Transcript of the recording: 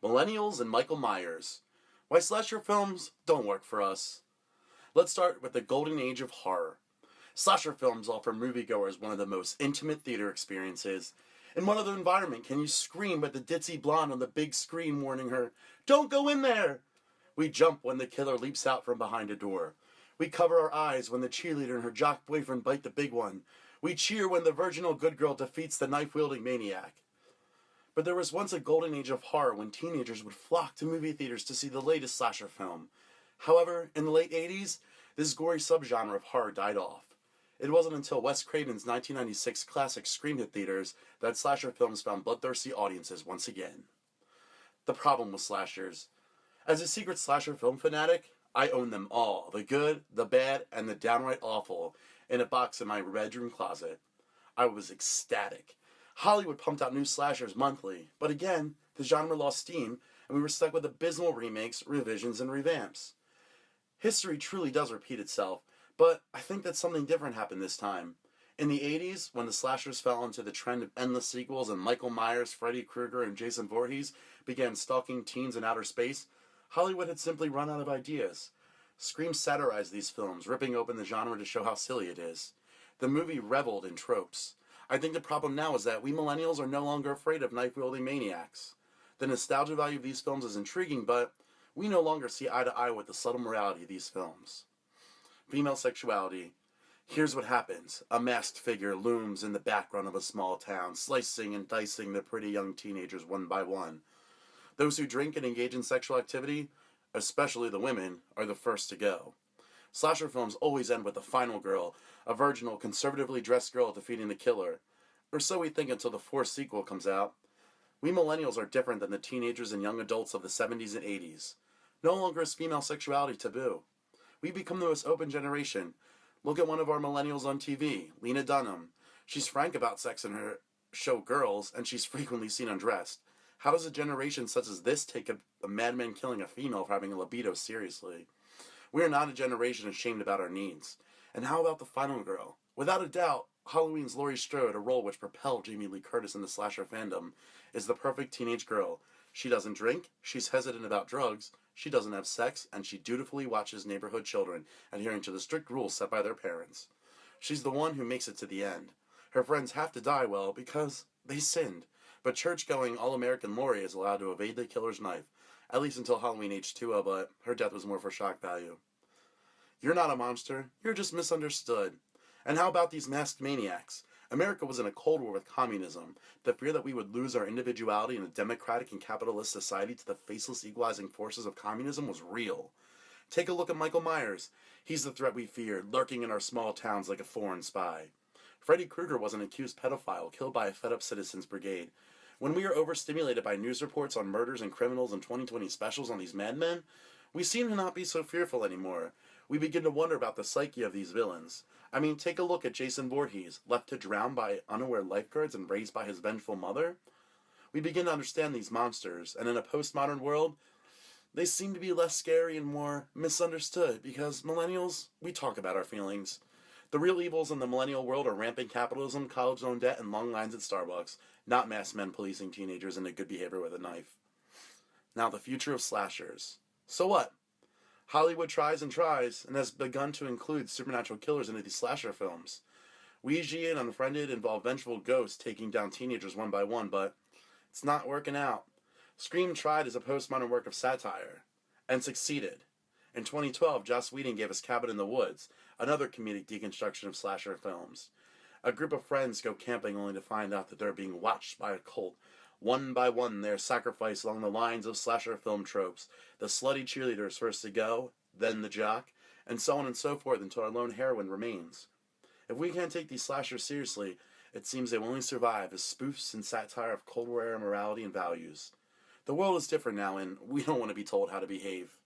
Millennials and Michael Myers. Why slasher films don't work for us. Let's start with the golden age of horror. Slasher films offer moviegoers one of the most intimate theater experiences. In what other environment can you scream at the ditzy blonde on the big screen warning her, "Don't go in there"? We jump when the killer leaps out from behind a door. We cover our eyes when the cheerleader and her jock boyfriend bite the big one. We cheer when the virginal good girl defeats the knife-wielding maniac. But there was once a golden age of horror when teenagers would flock to movie theaters to see the latest slasher film. However, in the late 80s, this gory subgenre of horror died off. It wasn't until Wes Craven's 1996 classic Scream hit theaters that slasher films found bloodthirsty audiences once again. The problem with slashers. As a secret slasher film fanatic, I own them all, the good, the bad, and the downright awful, in a box in my bedroom closet. I was ecstatic. Hollywood pumped out new slashers monthly, but again, the genre lost steam, and we were stuck with abysmal remakes, revisions, and revamps. History truly does repeat itself, but I think that something different happened this time. In the 80s, when the slashers fell into the trend of endless sequels and Michael Myers, Freddy Krueger, and Jason Voorhees began stalking teens in outer space, Hollywood had simply run out of ideas. Scream satirized these films, ripping open the genre to show how silly it is. The movie reveled in tropes. I think the problem now is that we millennials are no longer afraid of knife-wielding maniacs. The nostalgia value of these films is intriguing, but we no longer see eye to eye with the subtle morality of these films. Female sexuality. Here's what happens. A masked figure looms in the background of a small town, slicing and dicing the pretty young teenagers one by one. Those who drink and engage in sexual activity, especially the women, are the first to go. Slasher films always end with the final girl, a virginal, conservatively dressed girl defeating the killer. Or so we think until the fourth sequel comes out. We millennials are different than the teenagers and young adults of the 70s and 80s. No longer is female sexuality taboo. We become the most open generation. Look at one of our millennials on TV, Lena Dunham. She's frank about sex in her show Girls, and she's frequently seen undressed. How does a generation such as this take a madman killing a female for having a libido seriously? We are not a generation ashamed about our needs. And how about the final girl? Without a doubt, Halloween's Laurie Strode, a role which propelled Jamie Lee Curtis in the slasher fandom, is the perfect teenage girl. She doesn't drink, she's hesitant about drugs, she doesn't have sex, and she dutifully watches neighborhood children, adhering to the strict rules set by their parents. She's the one who makes it to the end. Her friends have to die, well, because they sinned. But church-going all-American Laurie is allowed to evade the killer's knife, at least until Halloween H2O, but her death was more for shock value. You're not a monster, you're just misunderstood. And how about these masked maniacs? America was in a Cold War with communism. The fear that we would lose our individuality in a democratic and capitalist society to the faceless equalizing forces of communism was real. Take a look at Michael Myers. He's the threat we feared, lurking in our small towns like a foreign spy. Freddy Krueger was an accused pedophile killed by a fed-up citizens brigade. When we are overstimulated by news reports on murders and criminals and 2020 specials on these madmen, we seem to not be so fearful anymore. We begin to wonder about the psyche of these villains. I mean, take a look at Jason Voorhees, left to drown by unaware lifeguards and raised by his vengeful mother. We begin to understand these monsters, and in a postmodern world, they seem to be less scary and more misunderstood because millennials, we talk about our feelings. The real evils in the millennial world are rampant capitalism, college loan debt, and long lines at Starbucks, not masked men policing teenagers into good behavior with a knife. Now, the future of slashers. So what? Hollywood tries and has begun to include supernatural killers into these slasher films. Ouija and Unfriended involve vengeful ghosts taking down teenagers one by one, but it's not working out. Scream tried as a postmodern work of satire, and succeeded. In 2012, Joss Whedon gave us Cabin in the Woods, another comedic deconstruction of slasher films. A group of friends go camping only to find out that they're being watched by a cult. One by one, they are sacrificed along the lines of slasher film tropes. The slutty cheerleader is first to go, then the jock, and so on and so forth until our lone heroine remains. If we can't take these slashers seriously, it seems they will only survive as spoofs and satire of Cold War era morality and values. The world is different now, and we don't want to be told how to behave.